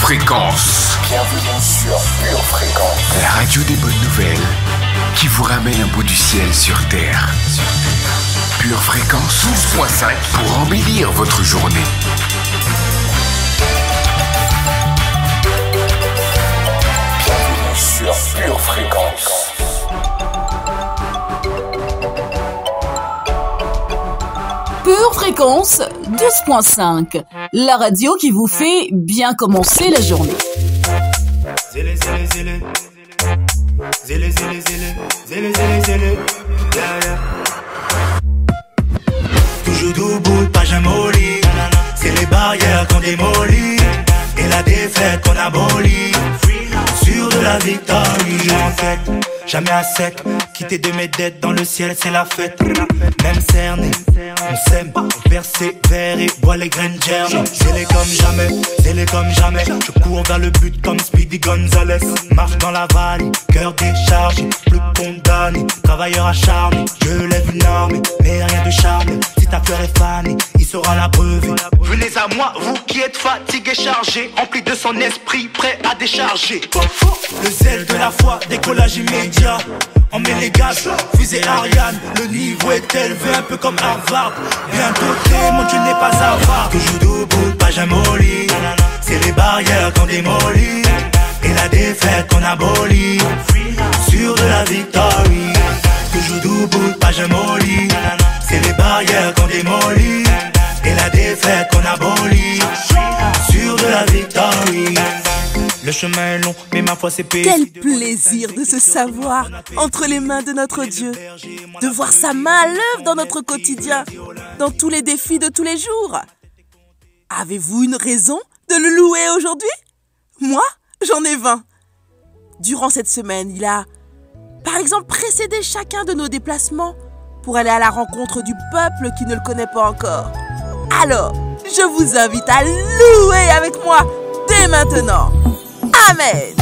Fréquence. Bienvenue sur Pure Fréquence. La radio des bonnes nouvelles qui vous ramène un bout du ciel sur Terre. Pure Fréquence 12.5 pour embellir votre journée. Bienvenue sur Pure Fréquence. Pure Fréquence 12.5, la radio qui vous fait bien commencer la journée. Zélé, zélé, zélé. Zélé, zélé, zélé. Zélé, zélé, zélé. Yeah, yeah. Toujours debout, pas jamais au lit. C'est les barrières qu'on démolit et la défaite qu'on abolit. Sûr de la victoire, en fait. Jamais à sec, quitter de mes dettes dans le ciel, c'est la fête. Même cerné, on s'aime, on persévère et boit les graines germes. Zélé comme jamais, je cours vers le but comme Speedy Gonzalez. Marche dans la vallée, cœur déchargé, plus condamné, travailleur acharné. Je lève une armée, mais rien de charme. Si ta fleur est fanée, il sera la brevet. Venez à moi, vous qui êtes fatigués, chargés, remplis de son esprit, prêt à décharger. Le zèle de la foi, décollage immédiat. On met les gaz, fusée Ariane. Le niveau est élevé, un peu comme Harvard. Bien doté, mon Dieu n'est pas avare. Toujours debout, pas jamais au lit. C'est les barrières qu'on démolit et la défaite qu'on abolit. Sûr de la victoire. Toujours debout, pas jamais au lit. C'est les barrières qu'on démolit et la défaite qu'on abolit. Sûr de la victoire. Le chemin est long, mais ma foi c'est paisible. Quel plaisir de se savoir entre les mains de notre Dieu, de voir sa main à l'œuvre dans notre quotidien, dans tous les défis de tous les jours. Avez-vous une raison de le louer aujourd'hui? Moi, j'en ai 20. Durant cette semaine, il a, par exemple, précédé chacun de nos déplacements pour aller à la rencontre du peuple qui ne le connaît pas encore. Alors, je vous invite à louer avec moi dès maintenant. Amen.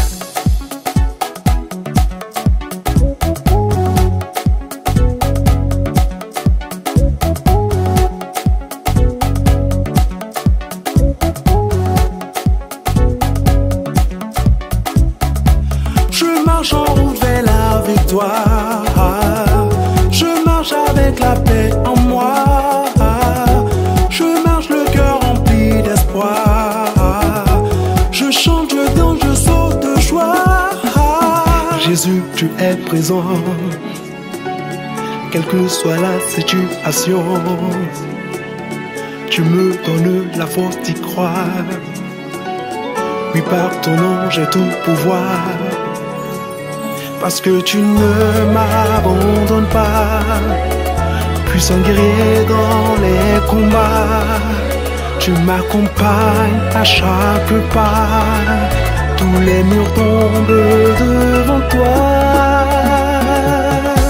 Je marche en route vers la victoire. Je marche avec la paix en moi. Je marche le cœur rempli d'espoir. Je chante, je danse, je saute de joie. Jésus, tu es présent, quelle que soit la situation. Tu me donnes la force d'y croire. Oui, par ton nom, j'ai tout pouvoir. Parce que tu ne m'abandonnes pas. Puissant guerrier dans les combats, tu m'accompagnes à chaque pas. Tous les murs tombent devant toi.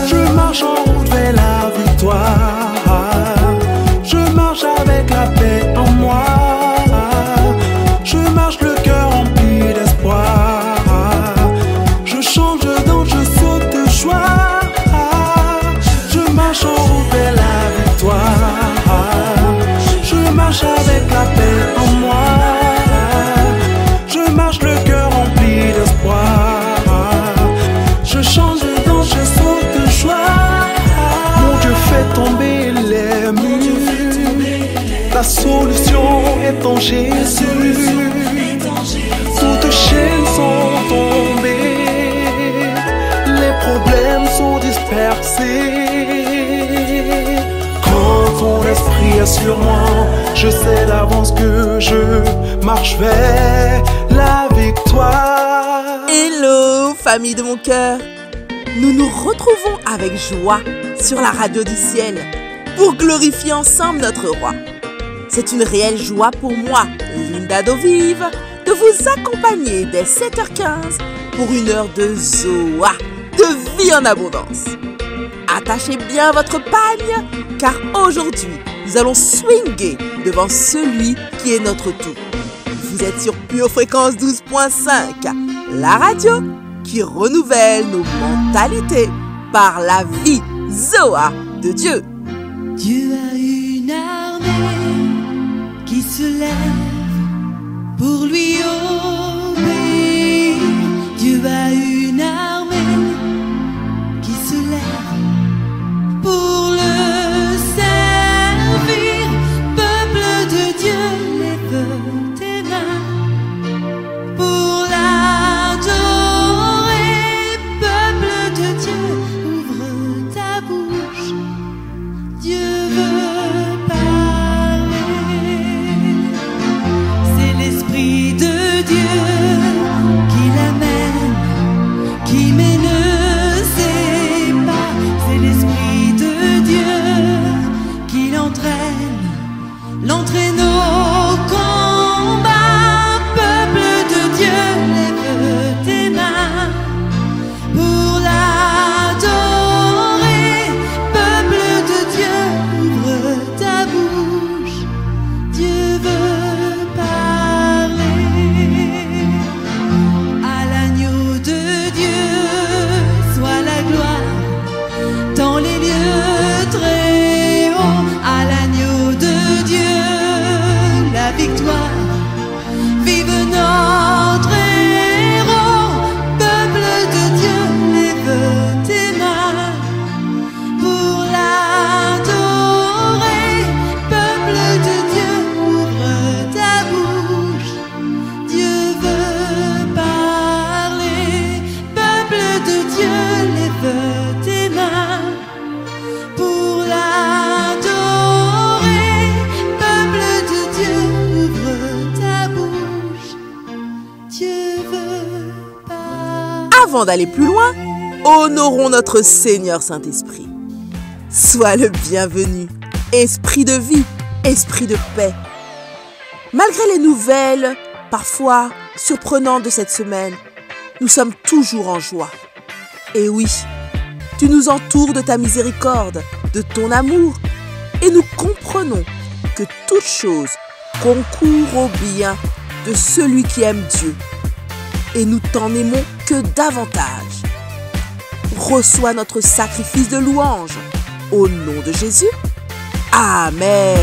Je marche en route vers la victoire. Je marche avec la paix en moi. Je marche le cœur rempli d'espoir. Je chante, je danse, je saute de joie. Je marche en route vers la victoire. Je marche avec la paix en moi. Je marche le cœur rempli d'espoir. Je chante, je danse, je saute de joie. Mon Dieu fait tomber les murs. La solution est en Jésus. Toutes chaînes sont tombées. Les problèmes sont dispersés. Quand ton esprit est sur moi, je sais d'avance que je marche vers la victoire. Hello, famille de mon cœur. Nous nous retrouvons avec joie sur la radio du ciel pour glorifier ensemble notre roi. C'est une réelle joie pour moi, Linda Dovive, de vous accompagner dès 7h15 pour une heure de Zoa, de vie en abondance. Attachez bien votre pagne, car aujourd'hui, nous allons swinguer devant celui qui est notre tout. Vous êtes sur Pure Fréquence 12.5, la radio qui renouvelle nos mentalités par la vie Zoa de Dieu. Dieu a une armée qui se lève pour lui avant d'aller plus loin, honorons notre Seigneur Saint-Esprit. Sois le bienvenu, esprit de vie, esprit de paix. Malgré les nouvelles, parfois surprenantes de cette semaine, nous sommes toujours en joie. Et oui, tu nous entoures de ta miséricorde, de ton amour, et nous comprenons que toute chose concourt au bien de celui qui aime Dieu. Et nous t'en aimons que davantage. Reçois notre sacrifice de louange. Au nom de Jésus. Amen.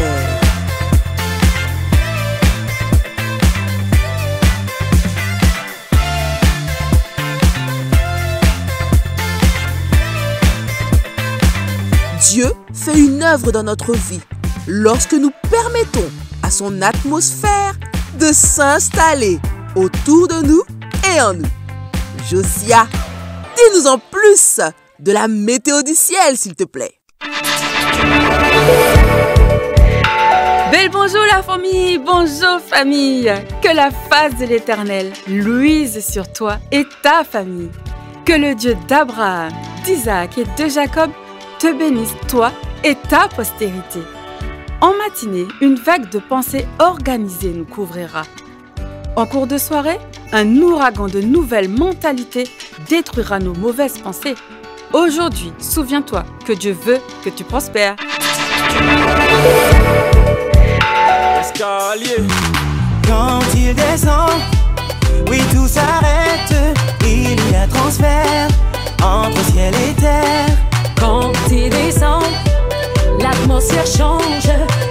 Dieu fait une œuvre dans notre vie lorsque nous permettons à son atmosphère de s'installer autour de nous et en nous. Josia, dis-nous en plus de la météo du ciel, s'il te plaît. Bel bonjour la famille, bonjour famille. Que la face de l'Éternel luise sur toi et ta famille. Que le Dieu d'Abraham, d'Isaac et de Jacob te bénisse toi et ta postérité. En matinée, une vague de pensées organisées nous couvrira. En cours de soirée, un ouragan de nouvelles mentalités détruira nos mauvaises pensées. Aujourd'hui, souviens-toi que Dieu veut que tu prospères. Escalier. Quand il descend, oui tout s'arrête. Il y a transfert entre ciel et terre. Quand il descend, l'atmosphère change.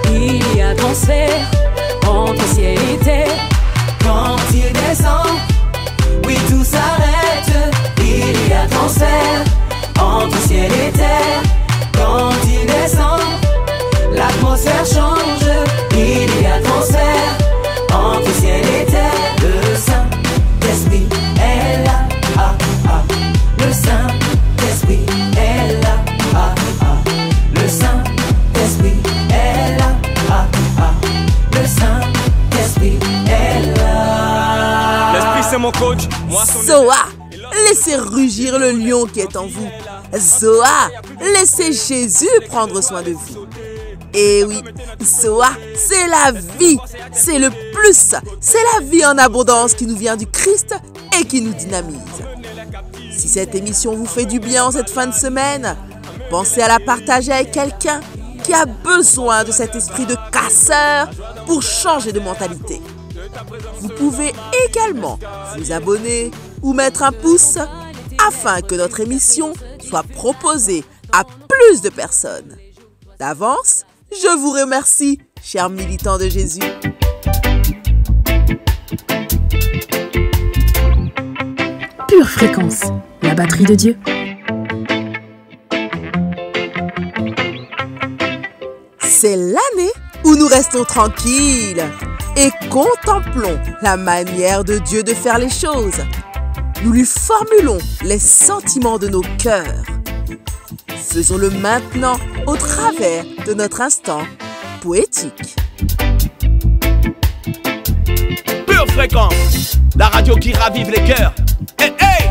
Il y a transfert entre ciel et terre. Quand il descend, oui tout s'arrête. Il y a transfert entre ciel et terre. Quand il descend, l'atmosphère change. Il y a transfert entre ciel et terre. Le Saint-Esprit est là. Ah, ah. Le Saint-Esprit est là. Ah, ah. Le Saint-Esprit est là. Ah, ah. Le Saint-Esprit est là. L'Esprit c'est mon coach. Zoa, laissez rugir le lion qui est en vous. Zoa, laissez Jésus prendre soin de vous. Et oui, Zoa, c'est la vie, c'est le plus, c'est la vie en abondance qui nous vient du Christ et qui nous dynamise. Si cette émission vous fait du bien en cette fin de semaine, pensez à la partager avec quelqu'un qui a besoin de cet esprit de casseur pour changer de mentalité. Vous pouvez également vous abonner ou mettre un pouce afin que notre émission soit proposée à plus de personnes. D'avance, je vous remercie, chers militants de Jésus. Pure Fréquence, la batterie de Dieu. C'est l'année où nous restons tranquilles et contemplons la manière de Dieu de faire les choses. Nous lui formulons les sentiments de nos cœurs. Faisons-le maintenant au travers de notre instant poétique. Pure Fréquence, la radio qui ravive les cœurs. Hey, hey!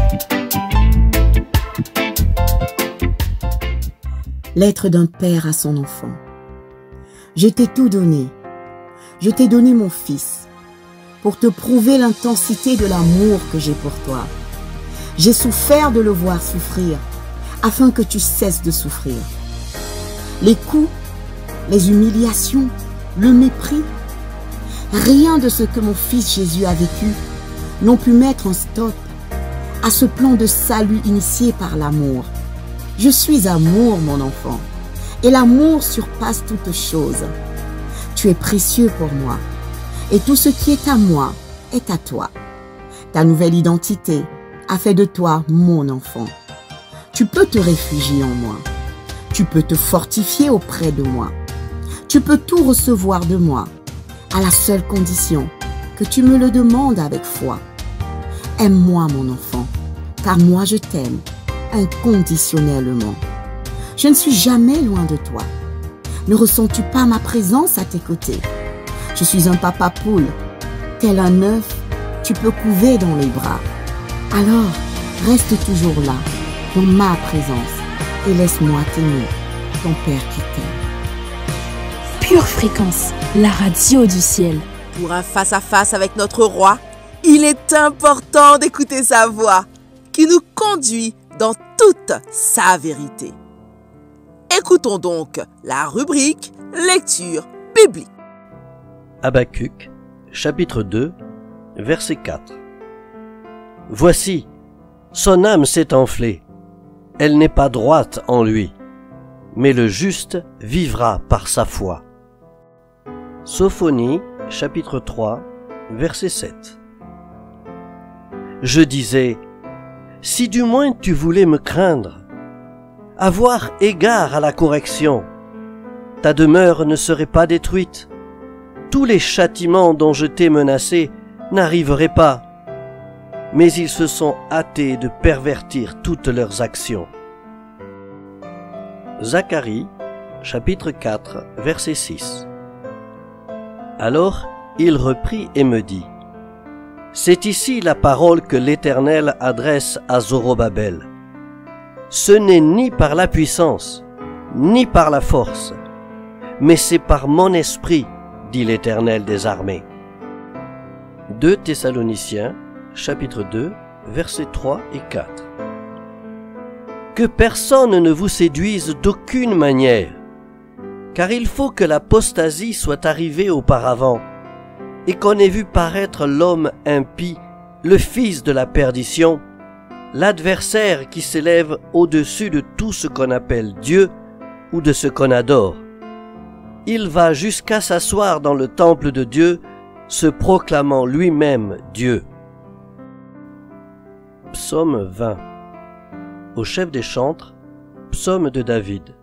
Lettre d'un père à son enfant. Je t'ai tout donné. Je t'ai donné mon fils pour te prouver l'intensité de l'amour que j'ai pour toi. J'ai souffert de le voir souffrir afin que tu cesses de souffrir. Les coups, les humiliations, le mépris, rien de ce que mon fils Jésus a vécu n'ont pu mettre un stop à ce plan de salut initié par l'amour. Je suis amour, mon enfant, et l'amour surpasse toute chose. Tu es précieux pour moi, et tout ce qui est à moi est à toi. Ta nouvelle identité a fait de toi mon enfant. Tu peux te réfugier en moi. Tu peux te fortifier auprès de moi. Tu peux tout recevoir de moi, à la seule condition que tu me le demandes avec foi. Aime-moi, mon enfant, car moi je t'aime inconditionnellement. Je ne suis jamais loin de toi. Ne ressens-tu pas ma présence à tes côtés? Je suis un papa poule. Tel un œuf, tu peux couver dans les bras. Alors, Reste toujours là, dans ma présence, et laisse-moi t'aimer, ton Père qui t'aime. Pure Fréquence, la radio du ciel. Pour un face-à-face avec notre roi, il est important d'écouter sa voix, qui nous conduit dans toute sa vérité. Écoutons donc la rubrique Lecture biblique. Habacuc, chapitre 2, verset 4. Voici, son âme s'est enflée, elle n'est pas droite en lui, mais le juste vivra par sa foi. Sophonie, chapitre 3, verset 7. Je disais, si du moins tu voulais me craindre, avoir égard à la correction, ta demeure ne serait pas détruite, tous les châtiments dont je t'ai menacé n'arriveraient pas, mais ils se sont hâtés de pervertir toutes leurs actions. Zacharie, chapitre 4, verset 6. Alors il reprit et me dit, c'est ici la parole que l'Éternel adresse à Zorobabel. Ce n'est ni par la puissance, ni par la force, mais c'est par mon esprit, dit l'Éternel des armées. 2 Thessaloniciens, chapitre 2, versets 3 et 4. Que personne ne vous séduise d'aucune manière, car il faut que l'apostasie soit arrivée auparavant, et qu'on ait vu paraître l'homme impie, le fils de la perdition, l'adversaire qui s'élève au-dessus de tout ce qu'on appelle Dieu ou de ce qu'on adore. Il va jusqu'à s'asseoir dans le temple de Dieu, se proclamant lui-même Dieu. Psaume 20. Au chef des chantres, psaume de David.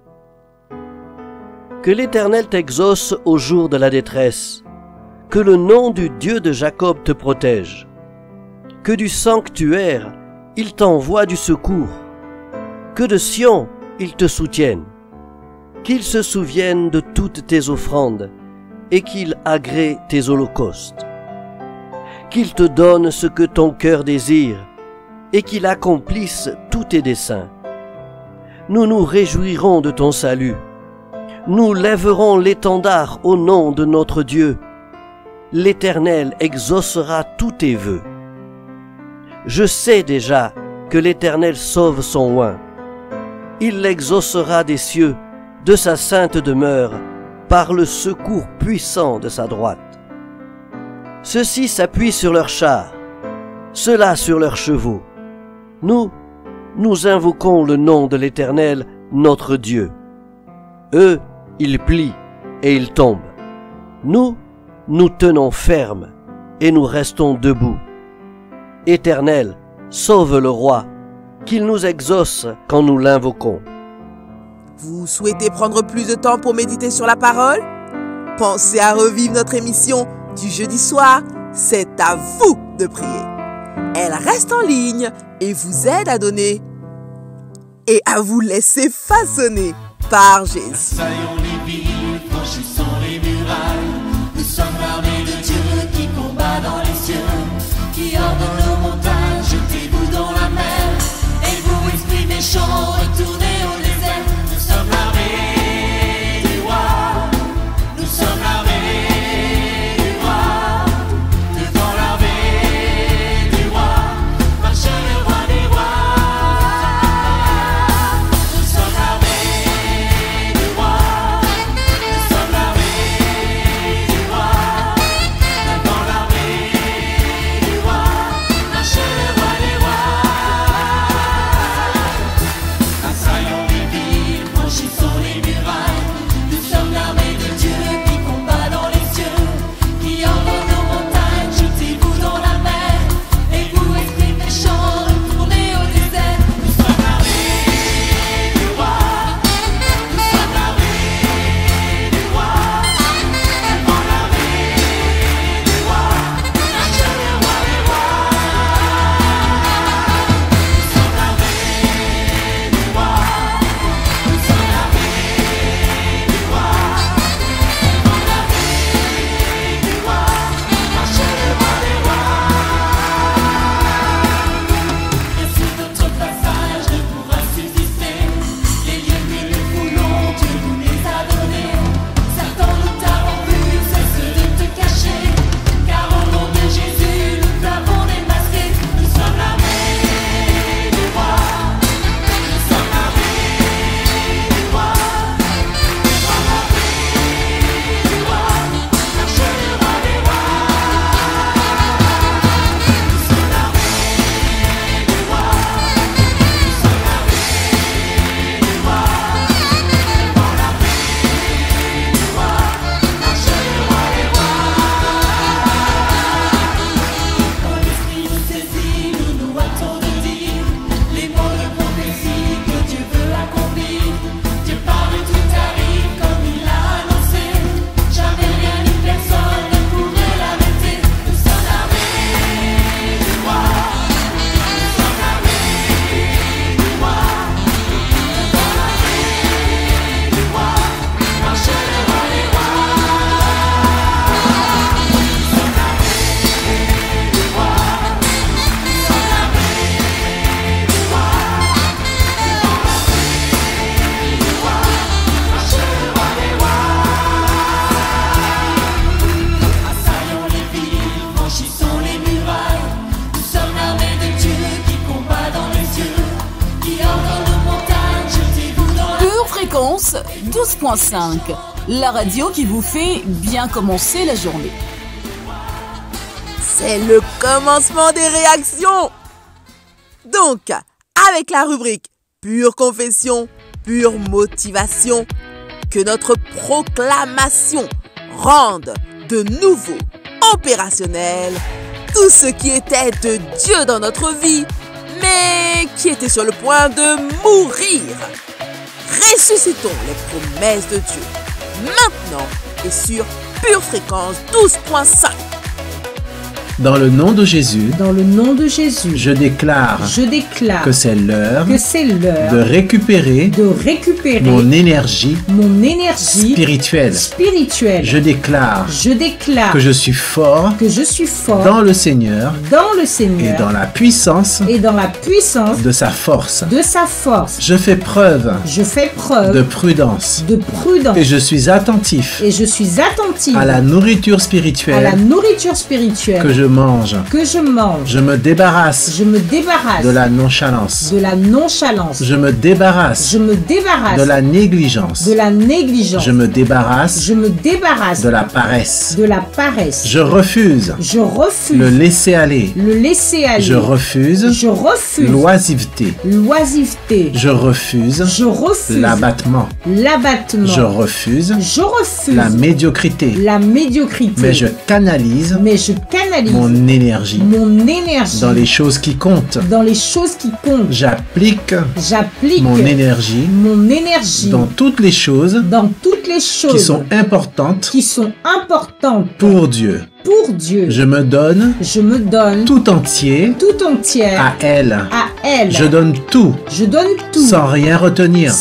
Que l'Éternel t'exauce au jour de la détresse, que le nom du Dieu de Jacob te protège, que du sanctuaire il t'envoie du secours, que de Sion il te soutienne, qu'il se souvienne de toutes tes offrandes et qu'il agrée tes holocaustes, qu'il te donne ce que ton cœur désire et qu'il accomplisse tous tes desseins. Nous nous réjouirons de ton salut, nous lèverons l'étendard au nom de notre Dieu. L'Éternel exaucera tous tes vœux. Je sais déjà que l'Éternel sauve son oint. Il l'exaucera des cieux, de sa sainte demeure, par le secours puissant de sa droite. Ceux-ci s'appuient sur leurs chars, ceux-là sur leurs chevaux. Nous invoquons le nom de l'Éternel, notre Dieu. Eux, ils plient et ils tombent. Nous tenons ferme et nous restons debout. Éternel, sauve le roi, qu'il nous exauce quand nous l'invoquons. Vous souhaitez prendre plus de temps pour méditer sur la parole? Pensez à revivre notre émission du jeudi soir. C'est à vous de prier. Elle reste en ligne et vous aide à donner et à vous laisser façonner par Jésus. Assaillons les villes, franchissons les murailles. Nous sommes l'armée de Dieu qui combat dans les cieux, qui ordonne nos montagnes, jetez-vous dans la mer, et vous, esprits méchants, retournez au désert. Nous sommes l'armée du roi, nous sommes l'armée du roi, devant l'armée du roi, marche le roi des rois. Nous sommes l'armée du roi, 12.5, la radio qui vous fait bien commencer la journée. C'est le commencement des réactions. Donc, avec la rubrique Pure Confession, Pure Motivation, que notre proclamation rende de nouveau opérationnel tout ce qui était de Dieu dans notre vie, mais qui était sur le point de mourir. Ressuscitons les promesses de Dieu, maintenant et sur Pure Fréquence 12.5. Dans le nom de Jésus, je déclare que c'est l'heure de récupérer mon énergie spirituelle. Je déclare que je suis fort dans le Seigneur et dans la puissance de sa force. Je fais preuve de prudence et je suis attentif à la nourriture spirituelle que je mange. Je me débarrasse de la nonchalance. Je me débarrasse de la négligence. Je me débarrasse de la paresse. Je refuse le laisser-aller. Je refuse l'oisiveté. Je refuse l'abattement. Je refuse la médiocrité. Mais je canalise mon énergie dans les choses qui comptent. J'applique mon énergie dans toutes les choses qui sont importantes pour Dieu. Je me donne tout entier à elle. Je donne tout sans rien retenir.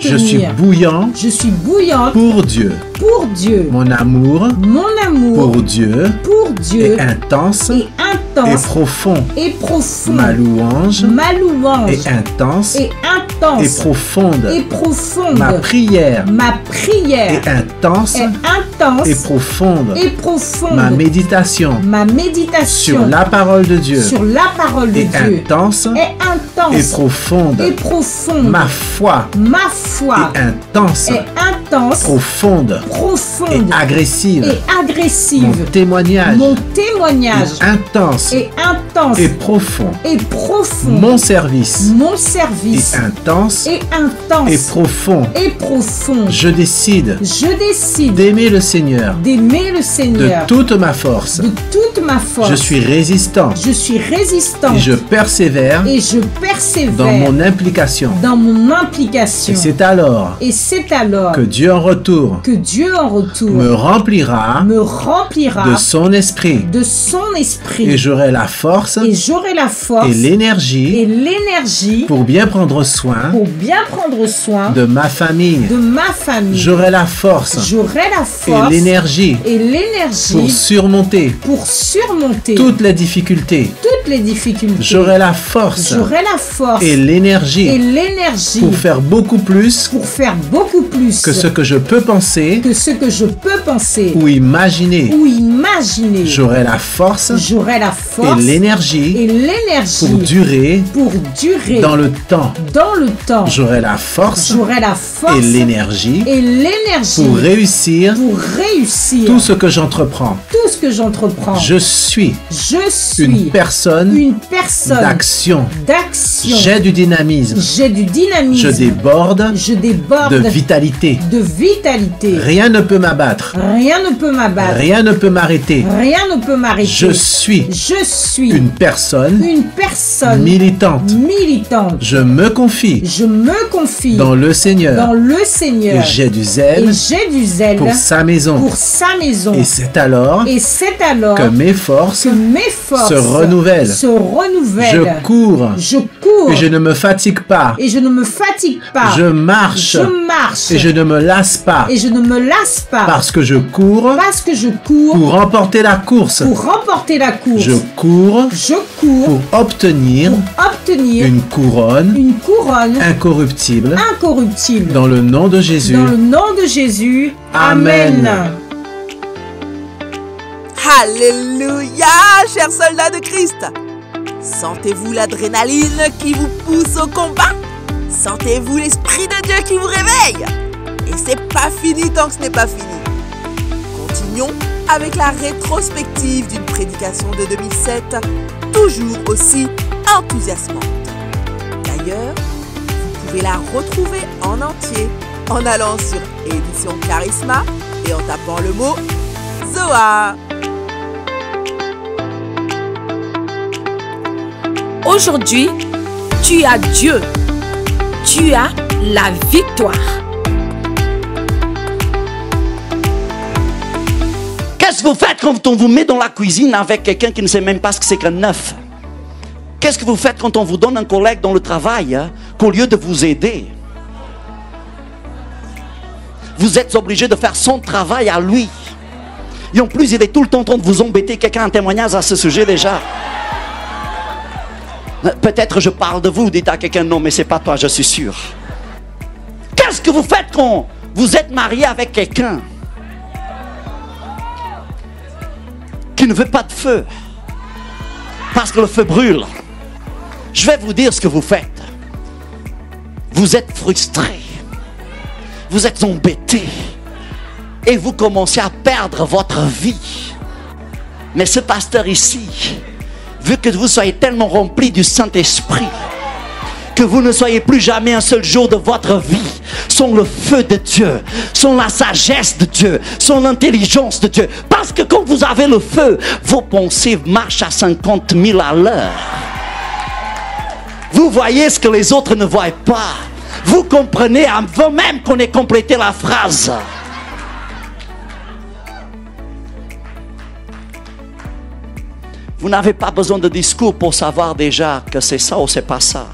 Je suis bouillant pour Dieu. Mon amour pour Dieu est intense et profond. Ma louange est intense et profonde. Ma prière est intense et profonde. Ma méditation sur la parole de Dieu est intense et profonde. Ma foi est intense, profonde et agressive. Mon témoignage est intense et profond. Mon service est intense et profond. Je décide d'aimer le Seigneur de toute ma force. Je suis résistant et je persévère dans mon implication. Et c'est alors que Dieu en retour me remplira de son esprit. Et j'aurai la force et l'énergie pour bien prendre soin de ma famille. J'aurai la force et l'énergie pour surmonter toutes les difficultés. J'aurai la force et l'énergie pour faire beaucoup plus que ce que je peux penser ou imaginer. J'aurai la force et l'énergie pour durer dans le temps. J'aurai la force et l'énergie pour réussir tout ce que j'entreprends. Je suis une personne d'action. J'ai du dynamisme. Je déborde de vitalité. Rien ne peut m'abattre. Rien ne peut m'arrêter. Je suis une personne militante. Je me confie dans le Seigneur. Et j'ai du zèle pour sa maison. Et c'est alors que mes forces se renouvellent. Je cours et je ne me fatigue pas. Je marche et je ne me lasse pas. Parce que je cours pour remporter la course. Je cours pour obtenir une couronne incorruptible. Dans le nom de Jésus. Amen. Alléluia, chers soldats de Christ. Sentez-vous l'adrénaline qui vous pousse au combat? Sentez-vous l'Esprit de Dieu qui vous réveille? Et c'est pas fini tant que ce n'est pas fini. Continuons avec la rétrospective d'une prédication de 2007, toujours aussi enthousiasmante. D'ailleurs, vous pouvez la retrouver en entier en allant sur Édition Charisma et en tapant le mot Zoa. Aujourd'hui, tu as Dieu. Tu as la victoire. Qu'est-ce que vous faites quand on vous met dans la cuisine avec quelqu'un qui ne sait même pas ce que c'est qu'un œuf? Qu'est-ce que vous faites quand on vous donne un collègue dans le travail qu'au lieu de vous aider, vous êtes obligé de faire son travail à lui? Et en plus, il est tout le temps en train de vous embêter. Quelqu'un a un témoignage à ce sujet déjà? Peut-être je parle de vous, dites à quelqu'un non, mais c'est pas toi, je suis sûr. Qu'est-ce que vous faites quand vous êtes marié avec quelqu'un qui ne veut pas de feu parce que le feu brûle? Je vais vous dire ce que vous faites. Vous êtes frustré, vous êtes embêté et vous commencez à perdre votre vie. Mais ce pasteur ici veut que vous soyez tellement remplis du Saint-Esprit que vous ne soyez plus jamais un seul jour de votre vie sans le feu de Dieu, sans la sagesse de Dieu, sans l'intelligence de Dieu. Parce que quand vous avez le feu, vos pensées marchent à 50 000 à l'heure. Vous voyez ce que les autres ne voient pas. Vous comprenez avant même qu'on ait complété la phrase. Vous n'avez pas besoin de discours pour savoir déjà que c'est ça ou c'est pas ça.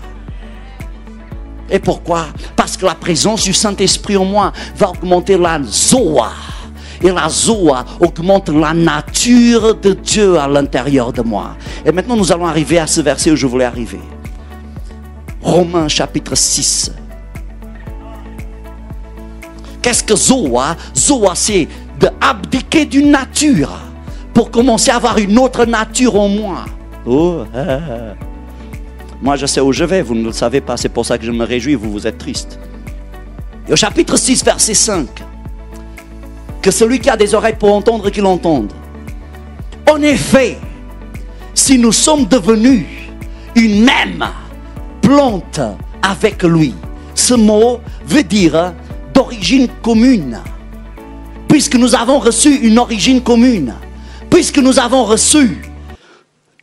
Et pourquoi? Parce que la présence du Saint-Esprit en moi va augmenter la Zoa. Et la Zoa augmente la nature de Dieu à l'intérieur de moi. Et maintenant nous allons arriver à ce verset où je voulais arriver. Romains chapitre 6. Qu'est-ce que Zoa? Zoa, c'est d'abdiquer d'une nature pour commencer à avoir une autre nature en moi. Oh, Moi, je sais où je vais, vous ne le savez pas, c'est pour ça que je me réjouis, vous êtes triste. Et au chapitre 6, verset 5, que celui qui a des oreilles pour entendre, qu'il entende. En effet, si nous sommes devenus une même plante avec lui, ce mot veut dire d'origine commune. Puisque nous avons reçu une origine commune, puisque nous avons reçu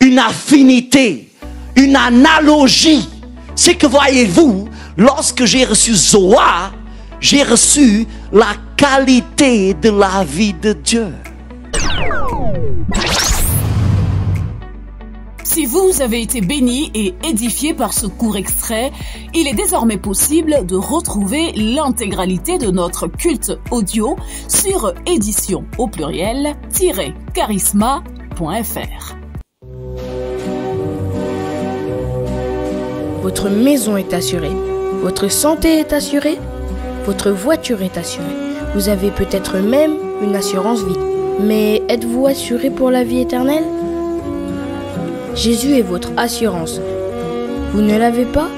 une affinité, une analogie, c'est que voyez-vous, lorsque j'ai reçu Zoa, j'ai reçu la qualité de la vie de Dieu. Si vous avez été béni et édifié par ce court extrait, il est désormais possible de retrouver l'intégralité de notre culte audio sur édition au pluriel-charisma.fr. Votre maison est assurée, votre santé est assurée, votre voiture est assurée. Vous avez peut-être même une assurance vie. Mais êtes-vous assuré pour la vie éternelle? Jésus est votre assurance. Vous ne l'avez pas?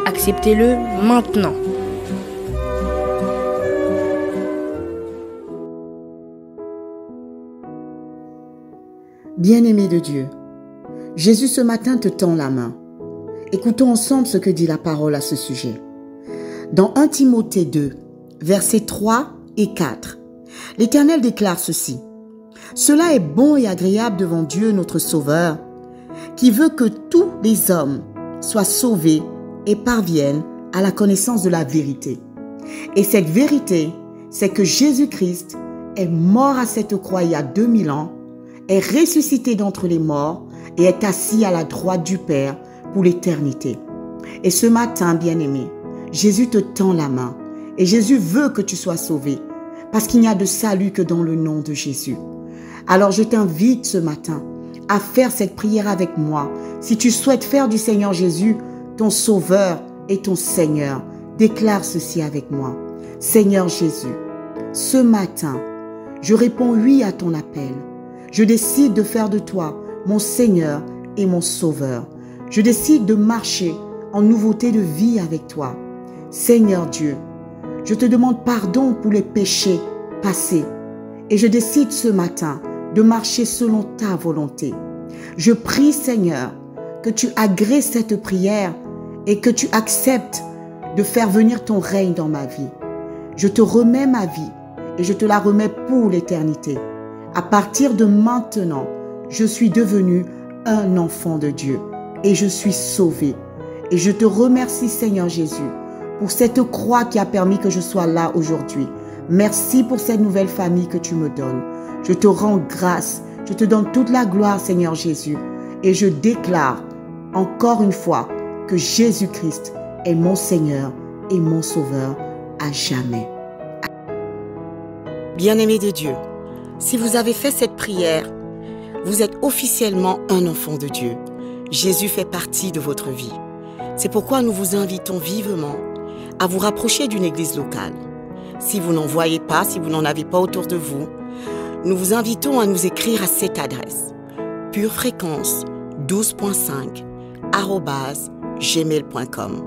Acceptez-le maintenant. Bien-aimé de Dieu, Jésus ce matin te tend la main. Écoutons ensemble ce que dit la parole à ce sujet. Dans 1 Timothée 2, versets 3 et 4, l'Éternel déclare ceci. Cela est bon et agréable devant Dieu notre Sauveur, qui veut que tous les hommes soient sauvés et parviennent à la connaissance de la vérité. Et cette vérité, c'est que Jésus-Christ est mort à cette croix il y a 2000 ans, est ressuscité d'entre les morts et est assis à la droite du Père pour l'éternité. Et ce matin, bien-aimé, Jésus te tend la main et Jésus veut que tu sois sauvé parce qu'il n'y a de salut que dans le nom de Jésus. Alors je t'invite ce matin à faire cette prière avec moi. Si tu souhaites faire du Seigneur Jésus ton Sauveur et ton Seigneur, déclare ceci avec moi. Seigneur Jésus, ce matin, je réponds oui à ton appel. Je décide de faire de toi mon Seigneur et mon Sauveur. Je décide de marcher en nouveauté de vie avec toi. Seigneur Dieu, Je te demande pardon pour les péchés passés. Et je décide ce matin de marcher selon ta volonté. Je prie, Seigneur, que tu agrées cette prière et que tu acceptes de faire venir ton règne dans ma vie. Je te remets ma vie et je te la remets pour l'éternité. À partir de maintenant, je suis devenu un enfant de Dieu et je suis sauvé. Et je te remercie, Seigneur Jésus, pour cette croix qui a permis que je sois là aujourd'hui. Merci pour cette nouvelle famille que tu me donnes. Je te rends grâce. Je te donne toute la gloire, Seigneur Jésus. Et je déclare encore une fois que Jésus-Christ est mon Seigneur et mon Sauveur à jamais. Bien-aimés de Dieu, si vous avez fait cette prière, vous êtes officiellement un enfant de Dieu. Jésus fait partie de votre vie. C'est pourquoi nous vous invitons vivement à vous rapprocher d'une église locale. Si vous n'en voyez pas, si vous n'en avez pas autour de vous, nous vous invitons à nous écrire à cette adresse: purefréquence12.5@gmail.com.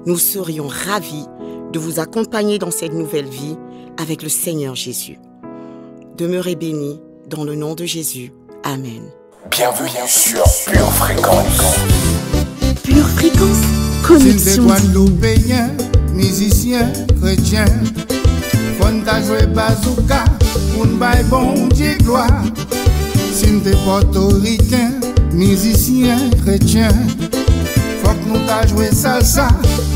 Nous serions ravis de vous accompagner dans cette nouvelle vie avec le Seigneur Jésus. Demeurez bénis dans le nom de Jésus. Amen. Bienvenue sur Pure Fréquence. Pure Fréquence, connexion. Guadeloupéen, musicien, chrétien, Fonda joué bazooka, pour n'baille bon Dieu gloire. Si t'es portoricain, musicien, chrétien, faut que nous t'a joué salsa,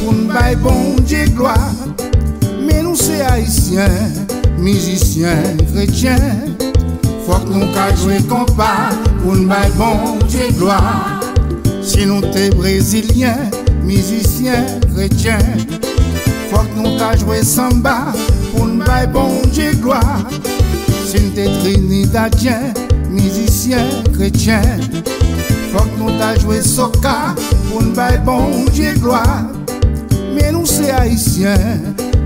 pour n'baille bon Dieu gloire. Mais nous c'est haïtien, musicien, chrétien, faut que nous t'a joué compas, pour n'baille bon Dieu gloire. Si nous t'es brésilien, musicien, chrétien, faut que nous t'a joué samba, pour nous bailler bon Dieu gloire. Si nous t'es trinidadien, musicien, chrétien, faut que nous t'a joué soca, pour nous bailler bon Dieu gloire. Mais nous c'est haïtien,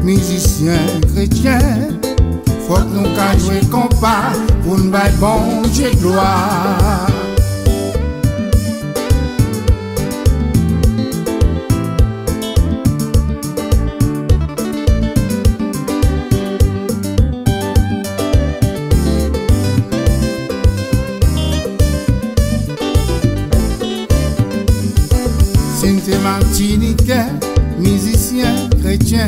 musicien, chrétien, faut que nous t'a joué compas, pour nous bailler bon Dieu gloire. Martiniquais, musicien, chrétien,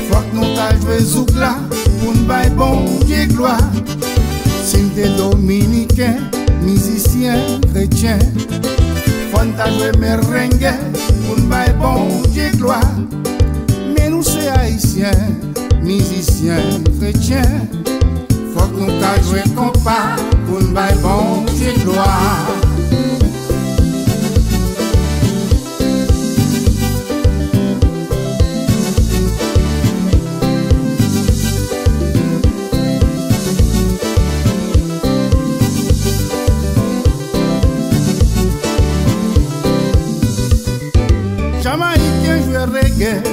faut que nous t'a joué zoukla, pour nous bailler bon Dieu gloire. Si t'es dominicain, musicien, chrétien, faut que nous t'a joué merengue, pour nous bailler bon Dieu gloire. Mais nous c'est haïtien, musicien, chrétien, faut que nous t'a joué compas, pour nous bailler bon Dieu gloire. Jamaïcain jouer reggae,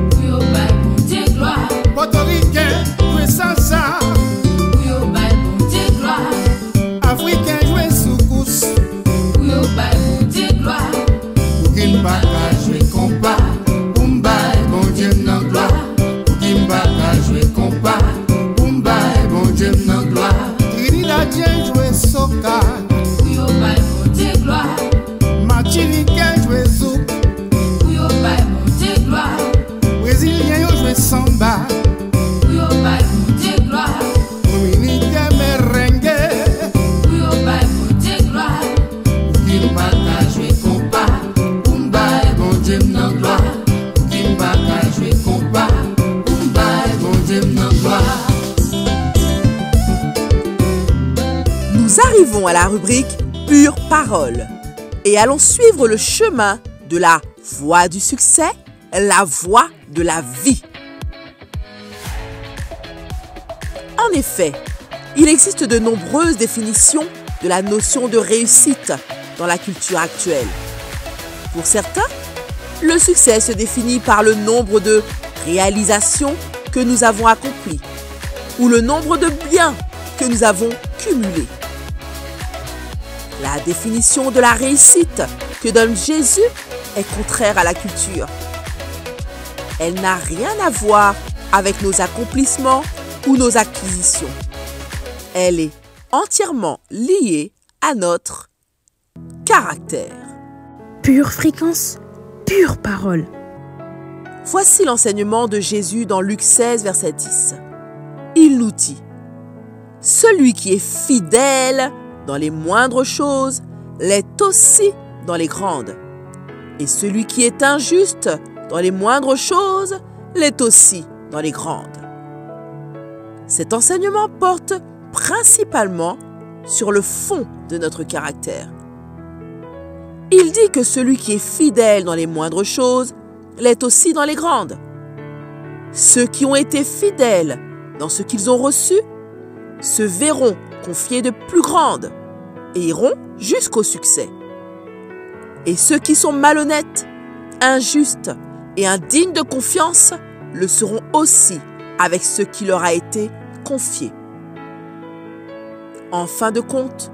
Puyo bail bon Dieu gloire. Portoricain jouer salsa, Puyo bail bon Dieu gloire. Africain jouer soukous, Puyo bail bon Dieu gloire. Kimbaga jouer compas, Pumbaï bon Dieu nan gloire. Kimbaga jouer compas, Pumbaï bon Dieu nan gloire. Trinidadien jouer soca, Puyo bail bon Dieu gloire. Martiniquais jouer zouk, Brésilien yo joué samba, Puyo bail bon Dieu gloire. Dominicain merengue, Puyo bail bon Dieu gloire. Kimbaga joué compas, Pumbaï bon Dieu nan gloire. Kimbaga joué compas, Pumbaï bon Dieu nan gloire. Nous arrivons à la rubrique Pure Parole et allons suivre le chemin de la voie du succès, la voie de la vie. En effet, il existe de nombreuses définitions de la notion de réussite dans la culture actuelle. Pour certains, le succès se définit par le nombre de réalisations que nous avons accomplies ou le nombre de biens que nous avons cumulés. La définition de la réussite que donne Jésus est contraire à la culture. Elle n'a rien à voir avec nos accomplissements ou nos acquisitions. Elle est entièrement liée à notre caractère. Pure fréquence, pure parole. Voici l'enseignement de Jésus dans Luc 16, verset 10. Il nous dit: celui qui est fidèle dans les moindres choses l'est aussi dans les grandes. Et celui qui est injuste dans les moindres choses l'est aussi dans les grandes. Cet enseignement porte principalement sur le fond de notre caractère. Il dit que celui qui est fidèle dans les moindres choses l'est aussi dans les grandes. Ceux qui ont été fidèles dans ce qu'ils ont reçu se verront confier de plus grandes et iront jusqu'au succès. Et ceux qui sont malhonnêtes, injustes et indignes de confiance le seront aussi avec ce qui leur a été confié. En fin de compte,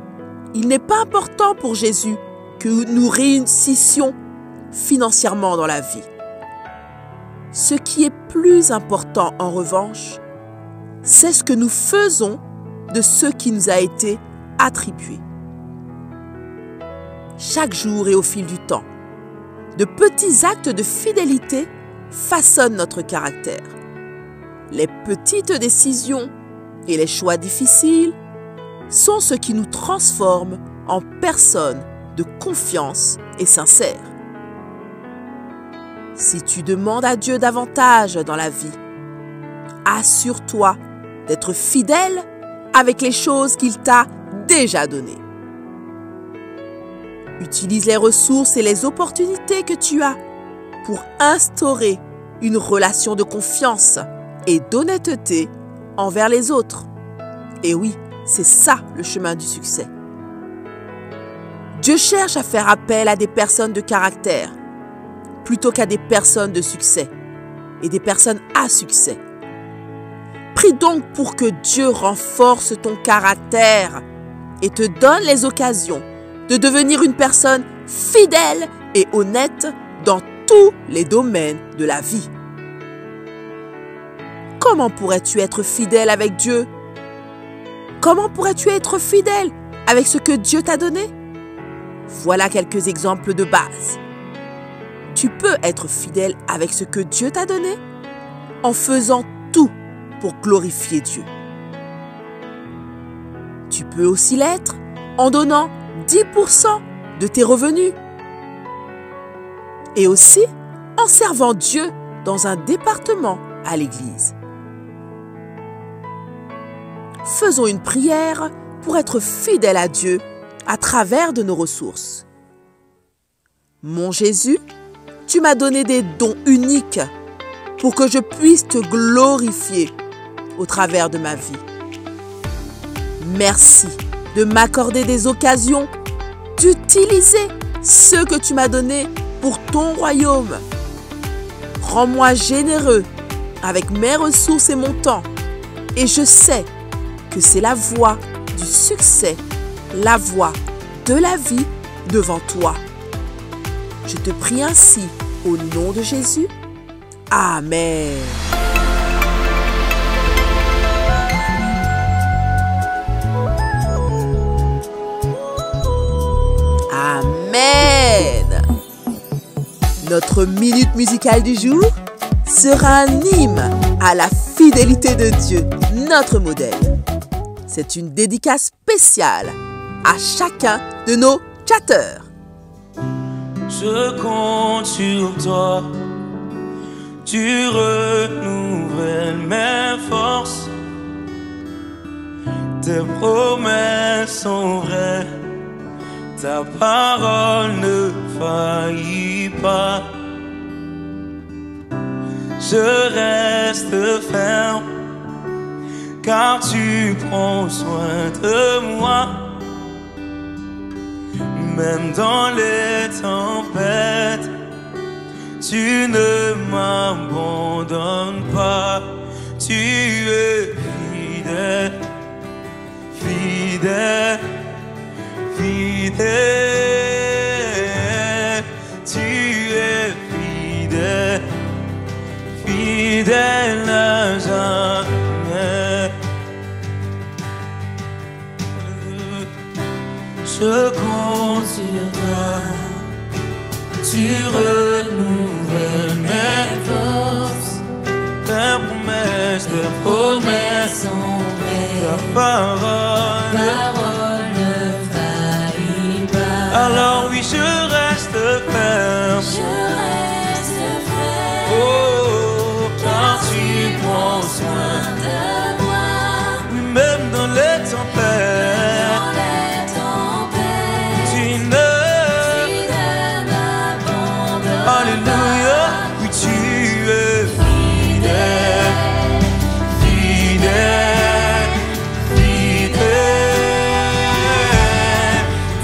il n'est pas important pour Jésus que nous réussissions financièrement dans la vie. Ce qui est plus important, en revanche, c'est ce que nous faisons de ce qui nous a été attribué. Chaque jour et au fil du temps, de petits actes de fidélité façonnent notre caractère. Les petites décisions et les choix difficiles sont ce qui nous transforme en personnes de confiance et sincères. Si tu demandes à Dieu davantage dans la vie, assure-toi d'être fidèle avec les choses qu'il t'a déjà données. Utilise les ressources et les opportunités que tu as pour instaurer une relation de confiance et d'honnêteté envers les autres. Et oui, c'est ça le chemin du succès. Dieu cherche à faire appel à des personnes de caractère plutôt qu'à des personnes de succès et des personnes à succès. Prie donc pour que Dieu renforce ton caractère et te donne les occasions de devenir une personne fidèle et honnête dans tous les domaines de la vie. Comment pourrais-tu être fidèle avec Dieu? Comment pourrais-tu être fidèle avec ce que Dieu t'a donné? Voilà quelques exemples de base. Tu peux être fidèle avec ce que Dieu t'a donné en faisant tout pour glorifier Dieu. Tu peux aussi l'être en donnant 10% de tes revenus et aussi en servant Dieu dans un département à l'église. Faisons une prière pour être fidèles à Dieu à travers de nos ressources. Mon Jésus, tu m'as donné des dons uniques pour que je puisse te glorifier au travers de ma vie. Merci de m'accorder des occasions d'utiliser ce que tu m'as donné pour ton royaume. Rends-moi généreux avec mes ressources et mon temps. Et je sais que c'est la voie du succès, la voie de la vie devant toi. Je te prie ainsi au nom de Jésus. Amen. Amen. Notre minute musicale du jour sera un hymne à la fidélité de Dieu, notre modèle. C'est une dédicace spéciale à chacun de nos chatteurs. Je compte sur toi, tu renouvelles mes forces. Tes promesses sont vraies, ta parole ne faillit pas. Je reste ferme, car tu prends soin de moi. Même dans les tempêtes, tu ne m'abandonnes pas. Tu es fidèle, fidèle, fidèle. Tu es fidèle, fidèle à Je compte sur toi. Tu renouvelles mes forces. Tes promesses sont vraies. Ta parole ne faillit pas. Alors oui, je reste ferme. Oh, car tu prends soin de moi. Oui, même dans les tempêtes. Alléluia, oui tu es fidèle, fidèle, fidèle.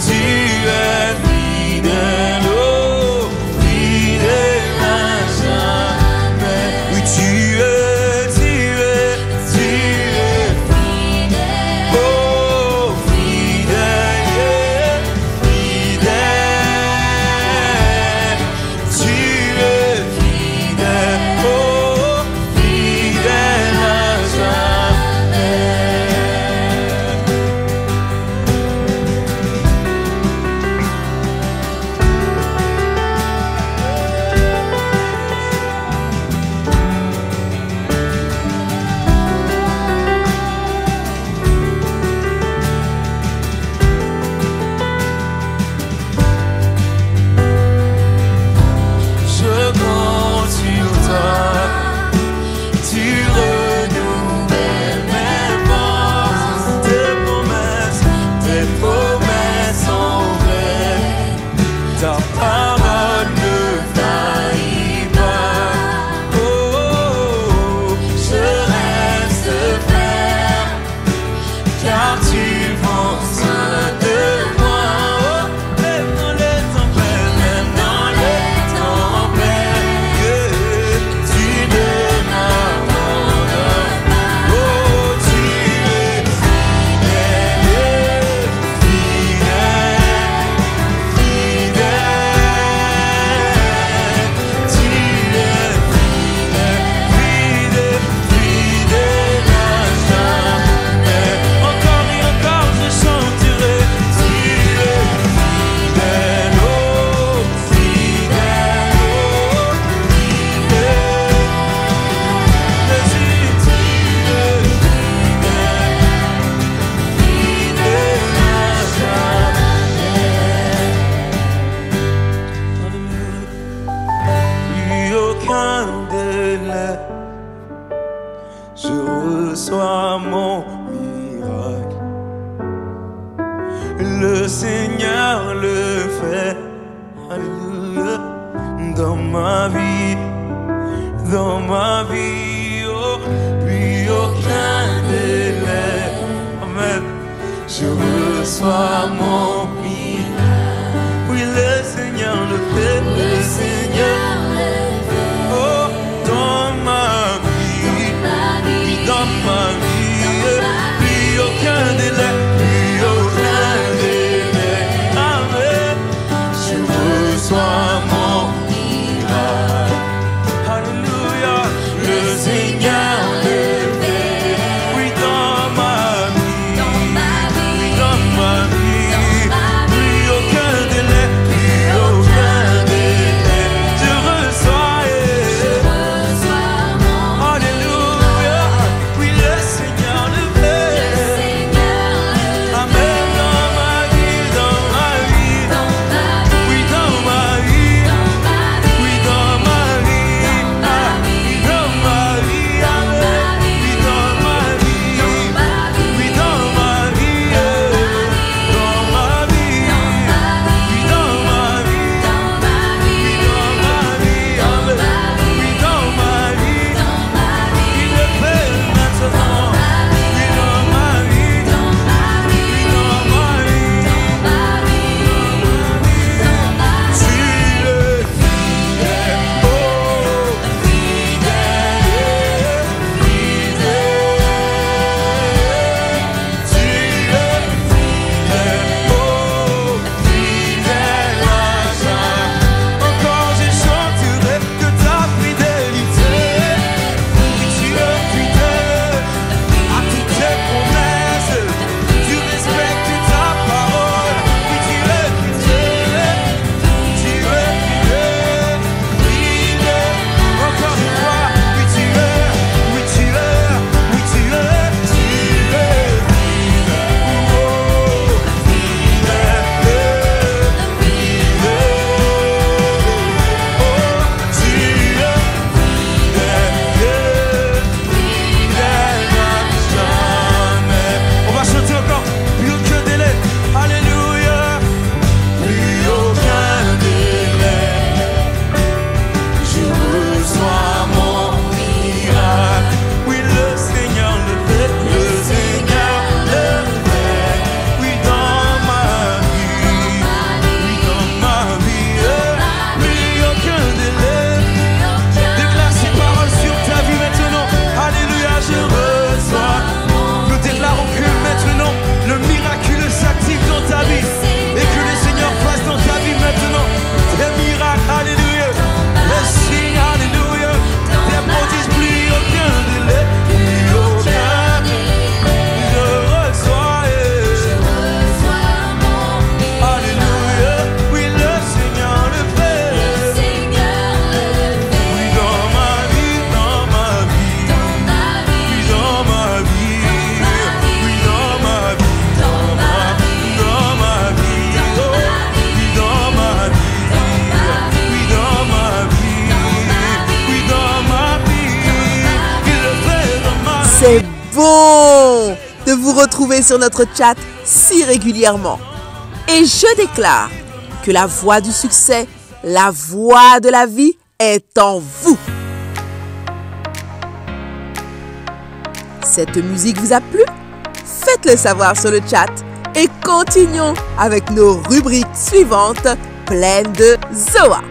Tu es fidèle, oh, fidèle à jamais. Oui tu es fidèle, oh, fidèle, fidèle. Tu es fidèle, oh, fidèle à jamais. Je compte sur toi. Tu renouvelles mes forces. Tes promesses sont vraies. Ta parole ne faillit pas. Oh, je reste ferme, car tu prends soin de moi. Oh, même dans les tempêtes, même dans les tempêtes, tu ne m'abandonnes pas. Oh, tu es fidèle, fidèle, fidèle. Tu es fidèle, fidèle, fidèle à jamais. Encore et encore je chanterai. Tu es fidèle, oh, fidèle, oh, fidèle. Jésus, tu es fidèle, fidèle à jamais. Plus aucun délai, je reçois mon miracle. Le Seigneur le fait, alléluia, dans ma vie, oh, plus aucun délai, amen. Je reçois mon miracle. Oui, le Seigneur le fait, le Seigneur le fait. Oh, dans ma vie, oui, dans ma vie, plus aucun délai, amen. Je reçois mon miracle. Alléluia, le Seigneur le fait. Oui, dans ma vie, oui, dans ma vie, de vous retrouver sur notre chat si régulièrement. Et je déclare que la voie du succès, la voie de la vie est en vous. Cette musique vous a plu? Faites-le savoir sur le chat et continuons avec nos rubriques suivantes pleines de Zoa.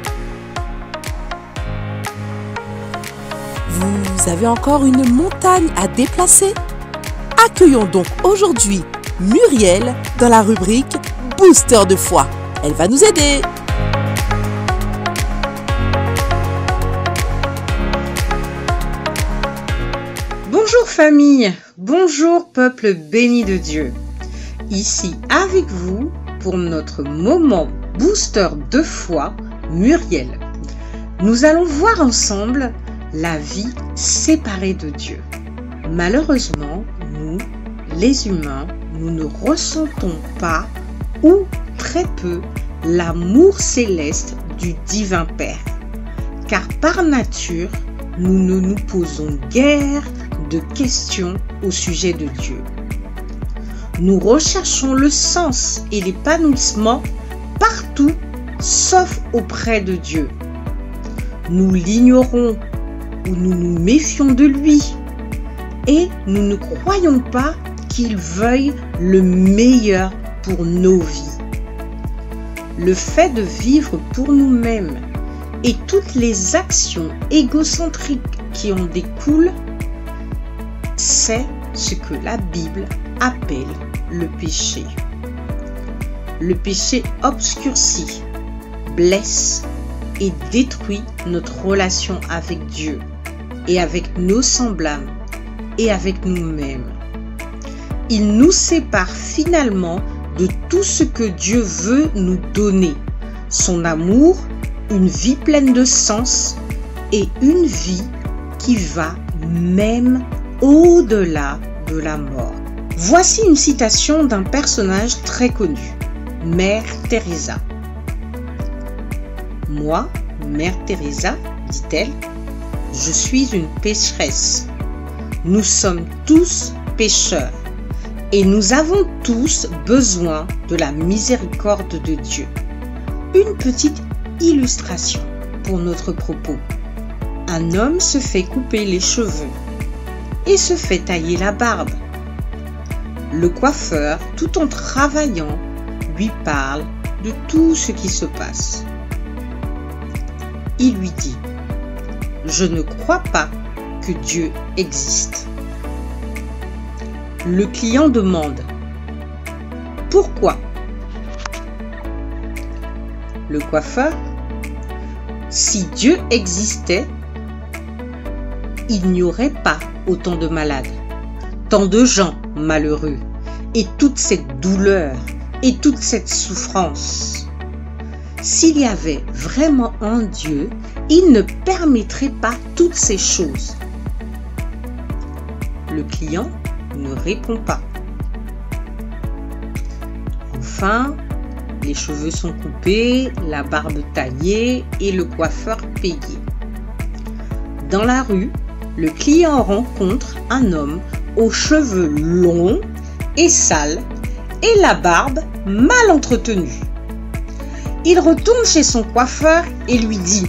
Vous avez encore une montagne à déplacer? Accueillons donc aujourd'hui Muriel dans la rubrique Booster de foi. Elle va nous aider. Bonjour famille, bonjour peuple béni de Dieu. Ici avec vous pour notre moment Booster de foi, Muriel. Nous allons voir ensemble la vie séparée de Dieu. Malheureusement, nous, les humains, nous ne ressentons pas ou très peu l'amour céleste du divin Père. Car par nature, nous ne nous posons guère de questions au sujet de Dieu. Nous recherchons le sens et l'épanouissement partout, sauf auprès de Dieu. Nous l'ignorons ou nous nous méfions de lui et nous ne croyons pas qu'il veuille le meilleur pour nos vies. Le fait de vivre pour nous-mêmes et toutes les actions égocentriques qui en découlent, c'est ce que la Bible appelle le péché. Le péché obscurcit, blesse et détruit notre relation avec Dieu et avec nos semblables et avec nous-mêmes. Il nous sépare finalement de tout ce que Dieu veut nous donner, son amour, une vie pleine de sens et une vie qui va même au-delà de la mort. Voici une citation d'un personnage très connu, Mère Teresa. Moi, Mère Teresa, dit-elle, je suis une pécheresse. Nous sommes tous pécheurs et nous avons tous besoin de la miséricorde de Dieu. Une petite illustration pour notre propos. Un homme se fait couper les cheveux et se fait tailler la barbe. Le coiffeur, tout en travaillant, lui parle de tout ce qui se passe. Il lui dit « Je ne crois pas que Dieu existe. » Le client demande « Pourquoi ?» Le coiffeur « Si Dieu existait, il n'y aurait pas autant de malades, tant de gens malheureux, et toute cette douleur et toute cette souffrance. S'il y avait vraiment un Dieu, il ne permettrait pas toutes ces choses. » Le client ne répond pas. Enfin, les cheveux sont coupés, la barbe taillée et le coiffeur payé. Dans la rue, le client rencontre un homme aux cheveux longs et sales et la barbe mal entretenue. Il retourne chez son coiffeur et lui dit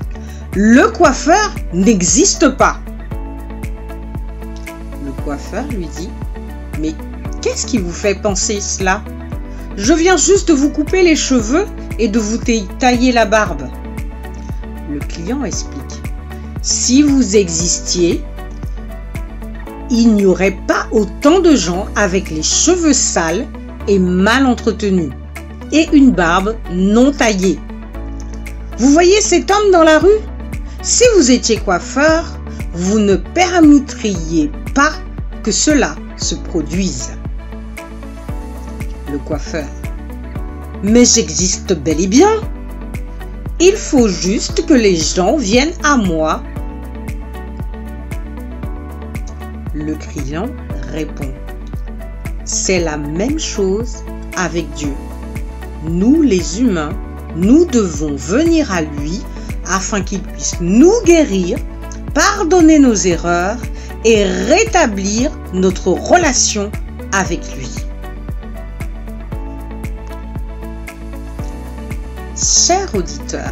« Le coiffeur n'existe pas !» Le coiffeur lui dit « Mais qu'est-ce qui vous fait penser cela ? Je viens juste de vous couper les cheveux et de vous tailler la barbe. » Le client explique « Si vous existiez, il n'y aurait pas autant de gens avec les cheveux sales et mal entretenus et une barbe non taillée. Vous voyez cet homme dans la rue ? Si vous étiez coiffeur, vous ne permettriez pas que cela se produise. » Le coiffeur. « Mais j'existe bel et bien. Il faut juste que les gens viennent à moi. » Le client répond « C'est la même chose avec Dieu. Nous, les humains, nous devons venir à lui afin qu'il puisse nous guérir, pardonner nos erreurs et rétablir notre relation avec lui. Cher auditeur,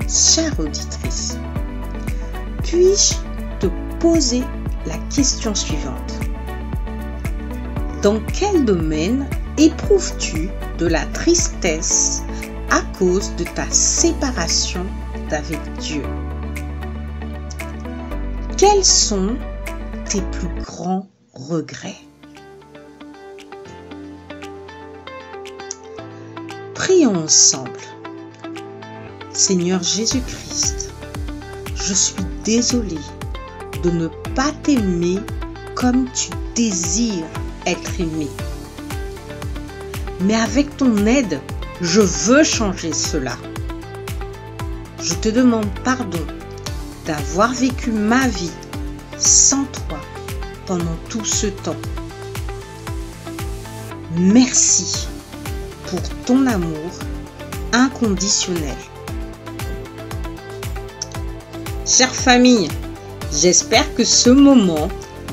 chère auditrice, puis-je te poser la question suivante? Dans quel domaine éprouves-tu de la tristesse à cause de ta séparation d'avec Dieu? Quels sont tes plus grands regrets? Prions ensemble. Seigneur Jésus-Christ, je suis désolée de ne pas t'aimer comme tu désires être aimé. Mais avec ton aide, je veux changer cela. Je te demande pardon d'avoir vécu ma vie sans toi pendant tout ce temps. Merci pour ton amour inconditionnel. Chère famille, j'espère que ce moment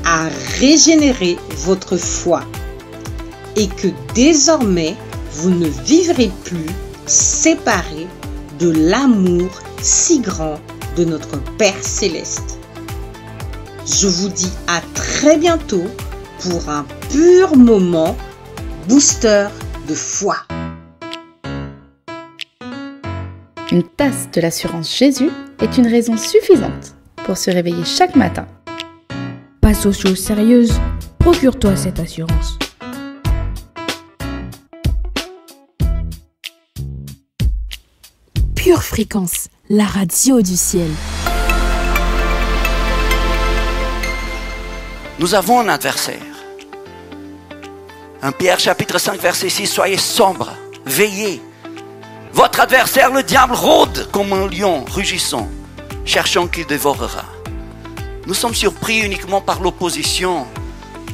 a régénéré votre foi et que désormais vous ne vivrez plus séparés de l'amour si grand de notre Père Céleste. Je vous dis à très bientôt pour un pur moment booster de foi. Une tasse de l'assurance Jésus est une raison suffisante pour se réveiller chaque matin. Passe aux choses sérieuses, procure-toi cette assurance. Pure Fréquence, la radio du ciel. Nous avons un adversaire. 1 Pierre chapitre 5 verset 6, soyez sombres, veillez. Votre adversaire, le diable, rôde comme un lion rugissant, cherchant qui dévorera. Nous sommes surpris uniquement par l'opposition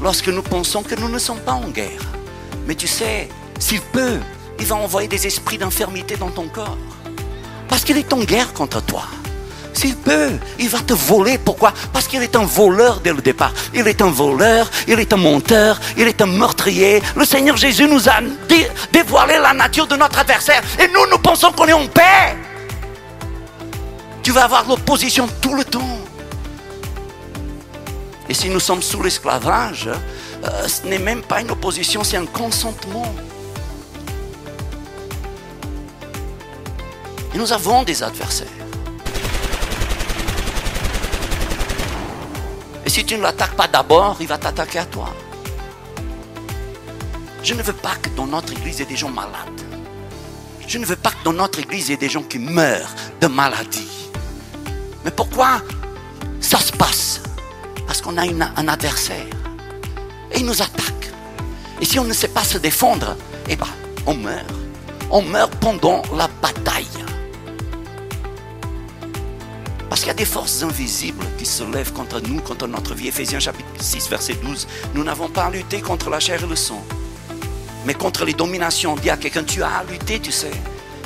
lorsque nous pensons que nous ne sommes pas en guerre. Mais tu sais, s'il peut, il va envoyer des esprits d'infirmité dans ton corps. Parce qu'il est en guerre contre toi. S'il peut, il va te voler. Pourquoi? Parce qu'il est un voleur dès le départ. Il est un voleur, il est un menteur, il est un meurtrier. Le Seigneur Jésus nous a dévoilé la nature de notre adversaire. Et nous pensons qu'on est en paix. Tu vas avoir l'opposition tout le temps. Et si nous sommes sous l'esclavage, ce n'est même pas une opposition, c'est un consentement. Et nous avons des adversaires. Et si tu ne l'attaques pas d'abord, il va t'attaquer à toi. Je ne veux pas que dans notre église il y ait des gens malades. Je ne veux pas que dans notre église il y ait des gens qui meurent de maladie. Mais pourquoi ça se passe? Parce qu'on a un adversaire. Et il nous attaque. Et si on ne sait pas se défendre, eh bien, on meurt. On meurt pendant la bataille. Parce qu'il y a des forces invisibles qui se lèvent contre nous, contre notre vie. Éphésiens chapitre 6, verset 12. Nous n'avons pas à lutter contre la chair et le sang, mais contre les dominations. Dis à quelqu'un, tu as à lutter, tu sais.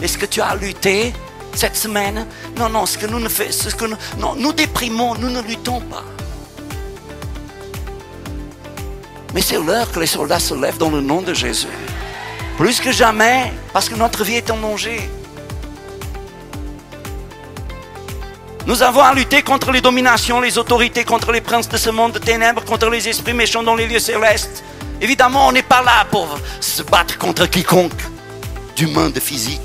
Est-ce que tu as à lutter cette semaine? Non, ce que nous ne faisons, non, nous déprimons, nous ne luttons pas. Mais c'est l'heure que les soldats se lèvent dans le nom de Jésus. Plus que jamais, parce que notre vie est en danger. Nous avons à lutter contre les dominations, les autorités, contre les princes de ce monde de ténèbres, contre les esprits méchants dans les lieux célestes. Évidemment, on n'est pas là pour se battre contre quiconque d'humain, de physique.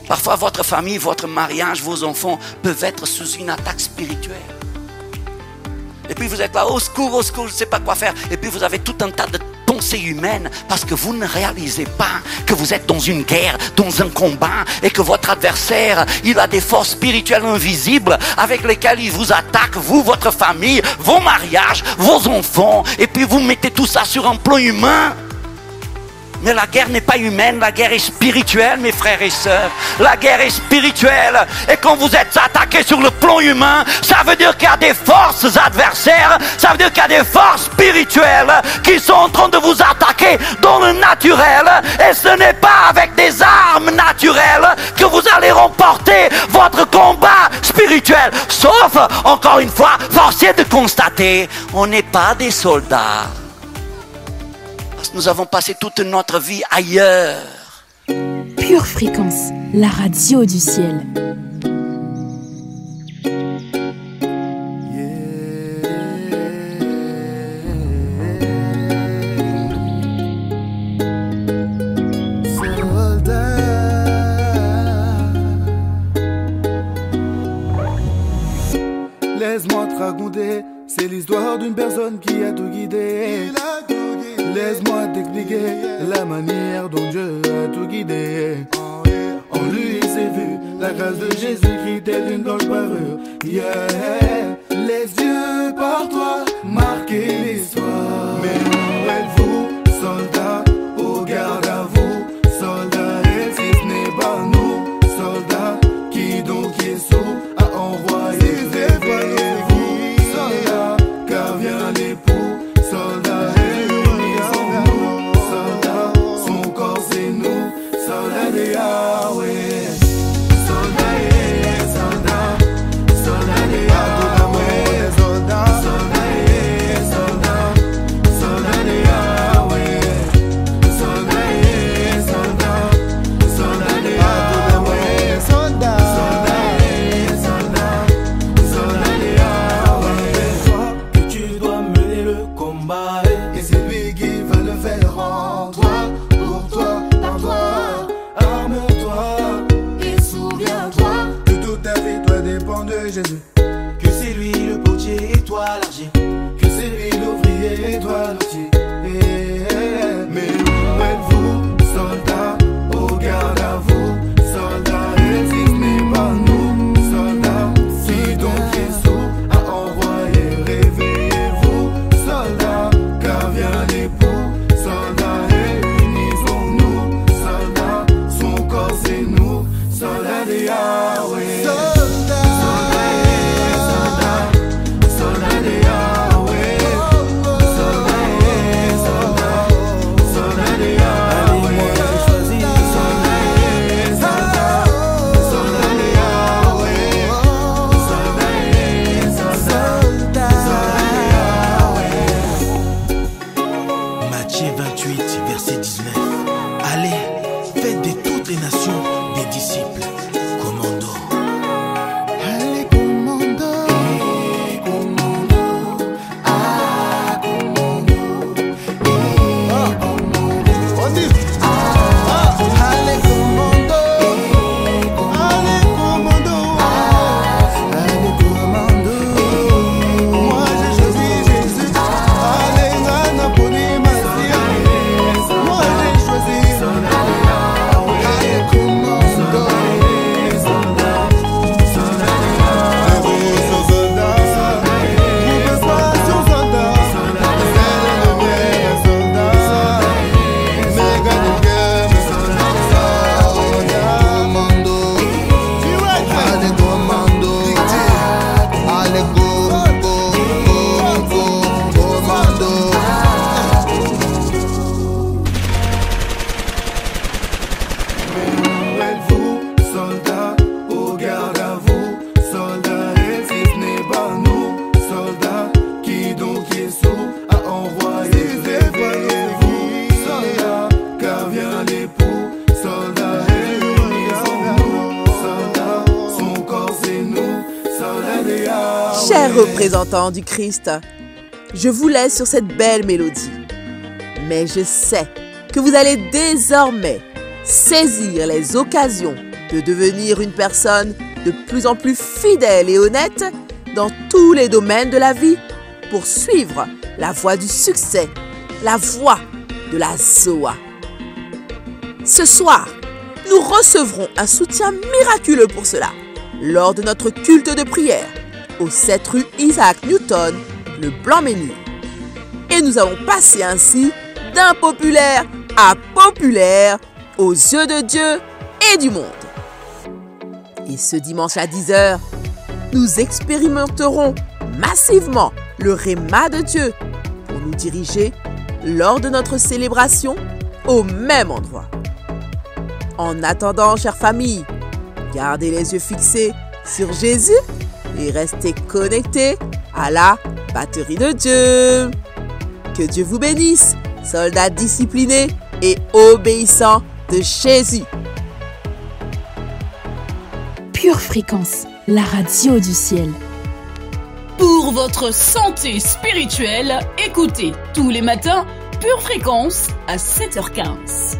Parfois, votre famille, votre mariage, vos enfants peuvent être sous une attaque spirituelle. Et puis vous êtes là, au secours, je ne sais pas quoi faire. Et puis vous avez tout un tas de pensées humaines parce que vous ne réalisez pas que vous êtes dans une guerre, dans un combat et que votre adversaire, il a des forces spirituelles invisibles avec lesquelles il vous attaque, vous, votre famille, vos mariages, vos enfants. Et puis vous mettez tout ça sur un plan humain. Mais la guerre n'est pas humaine, la guerre est spirituelle, mes frères et sœurs. La guerre est spirituelle. Et quand vous êtes attaqués sur le plan humain, ça veut dire qu'il y a des forces adversaires, ça veut dire qu'il y a des forces spirituelles qui sont en train de vous attaquer dans le naturel. Et ce n'est pas avec des armes naturelles que vous allez remporter votre combat spirituel. Sauf, encore une fois, force est de constater, on n'est pas des soldats. nous avons passé toute notre vie ailleurs. Pure Fréquence, la radio du ciel. Laisse-moi te raconter, c'est l'histoire d'une personne qui a tout guidé. Laisse-moi t'expliquer la manière dont Dieu a tout guidé. En lui il s'est vu la grâce de Jésus-Christ telle une gorge parure. Yeah. Les yeux par toi marquer l'histoire. Mais où êtes-vous, soldats, au garde à vous, soldats, et si ce n'est pas nous, soldats, qui donc Jésus a envoyé. Jésus. Que c'est lui le potier et toi l'argile. Que c'est lui l'ouvrier et toi l'outil. Mais où êtes-vous, soldats, au garde à vous, soldats, et si ce n'est pas nous, soldats, si donc Jésus a envoyé, réveillez-vous, soldats, car vient l'époux, soldats, réunissons-nous, soldats, son corps c'est nous, soldats de Yahweh. Chers représentants du Christ, je vous laisse sur cette belle mélodie. Mais je sais que vous allez désormais saisir les occasions de devenir une personne de plus en plus fidèle et honnête dans tous les domaines de la vie pour suivre la voie du succès, la voie de la Zoa. Ce soir, nous recevrons un soutien miraculeux pour cela lors de notre culte de prière au 7 rue Isaac Newton, le Blanc-Mesnil. Et nous allons passer ainsi d'impopulaire à populaire aux yeux de Dieu et du monde. Et ce dimanche à 10h, nous expérimenterons massivement le Réma de Dieu pour nous diriger lors de notre célébration au même endroit. En attendant, chère famille, gardez les yeux fixés sur Jésus et restez connectés à la batterie de Dieu. Que Dieu vous bénisse. soldats disciplinés et obéissants de Jésus. Pure Fréquence, la radio du ciel. Pour votre santé spirituelle, écoutez tous les matins Pure Fréquence à 7h15.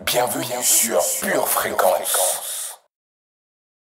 Bienvenue sur Pure Fréquence.